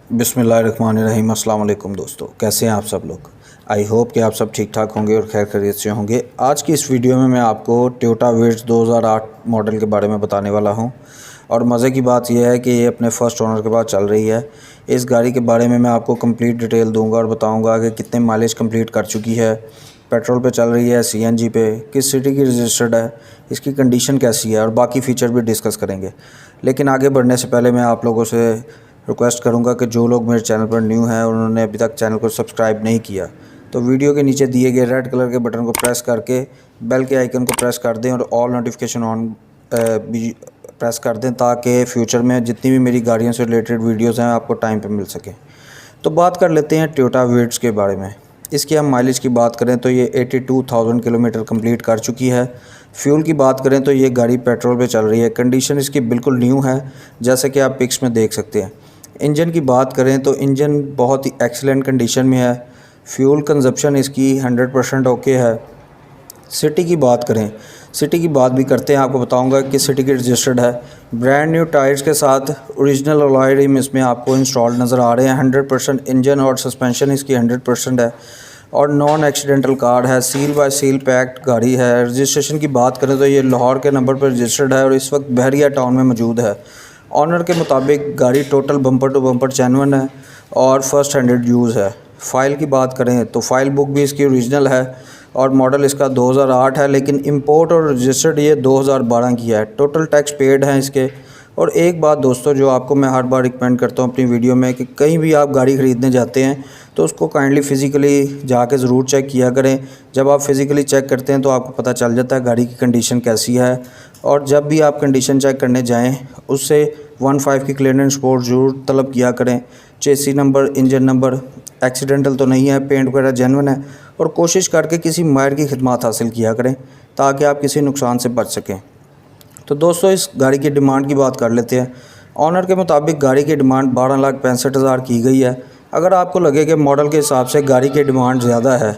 बिस्मिल्लाहिर्रहमानिर्रहीम। अस्सलाम वालेकुम दोस्तों, कैसे हैं आप सब लोग। आई होप कि आप सब ठीक ठाक होंगे और खैर खैरियत से होंगे। आज की इस वीडियो में मैं आपको टोयोटा विट्ज़ 2008 मॉडल के बारे में बताने वाला हूं और मज़े की बात यह है कि ये अपने फ़र्स्ट ओनर के पास चल रही है। इस गाड़ी के बारे में मैं आपको कंप्लीट डिटेल दूंगा और बताऊंगा कि कितने माइलेज कंप्लीट कर चुकी है, पेट्रोल पे चल रही है, सीएनजी पे, किस सिटी की रजिस्टर्ड है, इसकी कंडीशन कैसी है और बाकी फ़ीचर भी डिस्कस करेंगे। लेकिन आगे बढ़ने से पहले मैं आप लोगों से रिक्वेस्ट करूंगा कि जो लोग मेरे चैनल पर न्यू हैं उन्होंने अभी तक चैनल को सब्सक्राइब नहीं किया तो वीडियो के नीचे दिए गए रेड कलर के बटन को प्रेस करके बेल के आइकन को प्रेस कर दें और ऑल नोटिफिकेशन ऑन भी प्रेस कर दें ताकि फ्यूचर में जितनी भी मेरी गाड़ियों से रिलेटेड वीडियोज़ हैं आपको टाइम पे मिल सकें। तो बात कर लेते हैं टोयोटा विट्ज़ के बारे में। इसकी हम माइलेज की बात करें तो ये 82,000 किलोमीटर कंप्लीट कर चुकी है। फ्यूल की बात करें तो ये गाड़ी पेट्रोल पे चल रही है। कंडीशन इसकी बिल्कुल न्यू है जैसे कि आप पिक्स में देख सकते हैं। इंजन की बात करें तो इंजन बहुत ही एक्सीलेंट कंडीशन में है। फ्यूल कंजप्शन इसकी 100% ओके है। सिटी की बात करें, सिटी की बात भी करते हैं, आपको बताऊंगा कि सिटी की रजिस्टर्ड है। ब्रांड न्यू टायर्स के साथ ओरिजिनल अलॉय रिम इसमें आपको इंस्टॉल नज़र आ रहे हैं। 100% इंजन और सस्पेंशन इसकी 100% है और नॉन एक्सीडेंटल कार है। सील बाय सील पैक्ड गाड़ी है। रजिस्ट्रेशन की बात करें तो ये लाहौर के नंबर पर रजिस्टर्ड है और इस वक्त बहरिया टाउन में मौजूद है। ऑनर के मुताबिक गाड़ी total bumper to bumper genuine है और फर्स्ट हैंडेड यूज़ है। फ़ाइल की बात करें तो फ़ाइल बुक भी इसकी ओरिजिनल है और मॉडल इसका 2008 है, लेकिन इंपोर्ट और रजिस्टर्ड ये 2012 की है। टोटल टैक्स पेड हैं इसके। और एक बात दोस्तों जो आपको मैं हर बार रिकमेंड करता हूँ अपनी वीडियो में कि कहीं भी आप गाड़ी ख़रीदने जाते हैं तो उसको काइंडली फ़िज़िकली जाके ज़रूर चेक किया करें। जब आप फ़िज़िकली चेक करते हैं तो आपको पता चल जाता है गाड़ी की कंडीशन कैसी है। और जब भी आप कंडीशन चेक करने जाएं उससे 15 की क्लियरेंस रिपोर्ट ज़रूर तलब किया करें। चेसी नंबर, इंजन नंबर एक्सीडेंटल तो नहीं है, पेंट वगैरह जेन्युइन है और कोशिश करके किसी माहिर की खिदमत हासिल किया करें ताकि आप किसी नुकसान से बच सकें। तो दोस्तों इस गाड़ी की डिमांड की बात कर लेते हैं। ऑनर के मुताबिक गाड़ी की डिमांड 12,65,000 की गई है। अगर आपको लगे कि मॉडल के हिसाब से गाड़ी की डिमांड ज़्यादा है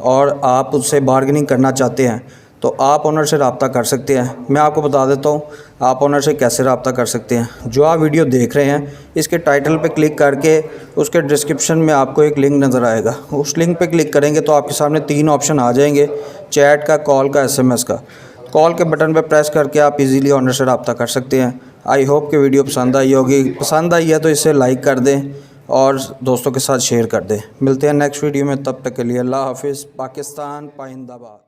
और आप उससे बार्गेनिंग करना चाहते हैं तो आप ऑनर से रब्ता कर सकते हैं। मैं आपको बता देता हूँ आप ऑनर से कैसे रब्ता कर सकते हैं। जो आप वीडियो देख रहे हैं इसके टाइटल पे क्लिक करके उसके डिस्क्रिप्शन में आपको एक लिंक नज़र आएगा। उस लिंक पे क्लिक करेंगे तो आपके सामने 3 ऑप्शन आ जाएंगे, चैट का, कॉल का, SMS का। कॉल के बटन पर प्रेस करके आप इजीली ऑनर से रब्ता कर सकते हैं। आई होप कि वीडियो पसंद आई होगी। पसंद आई है तो इसे लाइक कर दें और दोस्तों के साथ शेयर कर दें। मिलते हैं नेक्स्ट वीडियो में, तब तक के लिए अल्लाह हाफिज़। पाकिस्तान पाइंदाबाद।